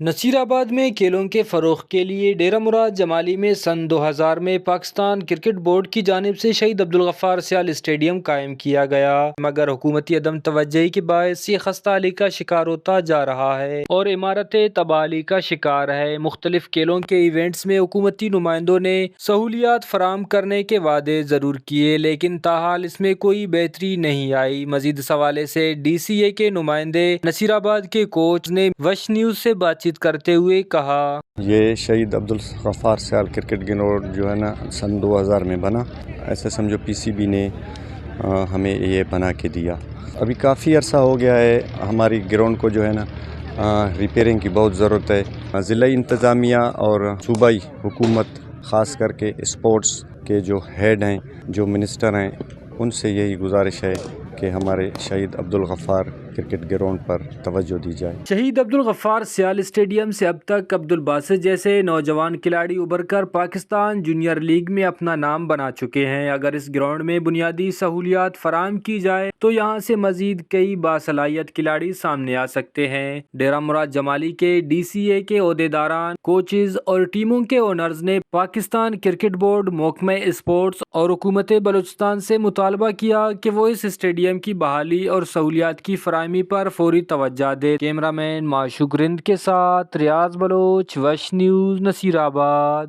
نصیر آباد میں کھیلوں کے فروغ کے لیے ڈیرہ مراد جمالی میں سن 2000 میں پاکستان کرکٹ بورڈ کی جانب سے شہید عبدالغفار سیال اسٹیڈیم قائم کیا گیا، مگر حکومتی عدم توجہی کے باعث یہ خستہ حالی کا شکار ہوتا جا رہا ہے اور عمارتیں تباہی کا شکار ہے۔ مختلف کھیلوں کے ایونٹس میں حکومتی نمائندوں نے سہولیات فراہم کرنے کے وعدے ضرور کیے، لیکن تاحال اس میں کوئی بہتری نہیں آئی۔ مزید اس حوالے سے ڈی سی اے کے نمائندے نصیر آباد کے کوچ نے وش نیوز سے بات چیت کرتے ہوئے کہا، یہ شہید عبدالغفار سیال کرکٹ گراؤنڈ جو ہے نا سن 2000 میں بنا، ایسے سمجھو پی سی بی نے ہمیں یہ بنا کے دیا۔ ابھی کافی عرصہ ہو گیا ہے، ہماری گراؤنڈ کو جو ہے نا ریپیئرنگ کی بہت ضرورت ہے۔ ضلعی انتظامیہ اور صوبائی حکومت خاص کر کے اسپورٹس کے جو ہیڈ ہیں، جو منسٹر ہیں، ان سے یہی گزارش ہے کہ ہمارے شہید عبدالغفار کرکٹ گراؤنڈ پر توجہ دی جائے۔ شہید عبدالغفار سیال اسٹیڈیم سے اب تک عبدالباسط جیسے نوجوان کھلاڑی ابھر کر پاکستان جونیئر لیگ میں اپنا نام بنا چکے ہیں۔ اگر اس گراؤنڈ میں بنیادی سہولیات فراہم کی جائے تو یہاں سے مزید کئی باصلاحیت کھلاڑی سامنے آ سکتے ہیں۔ ڈیرہ مراد جمالی کے ڈی سی اے کے عہدیداران، کوچز اور ٹیموں کے اونرز نے پاکستان کرکٹ بورڈ، محکمہ اسپورٹس اور حکومت بلوچستان سے مطالبہ کیا کہ وہ اس اسٹیڈیم کی بحالی اور سہولیات کی فراہمی پر فوری توجہ دے۔ کیمرہ مین معشوق رند کے ساتھ ریاض بلوچ، وش نیوز، نصیر آباد۔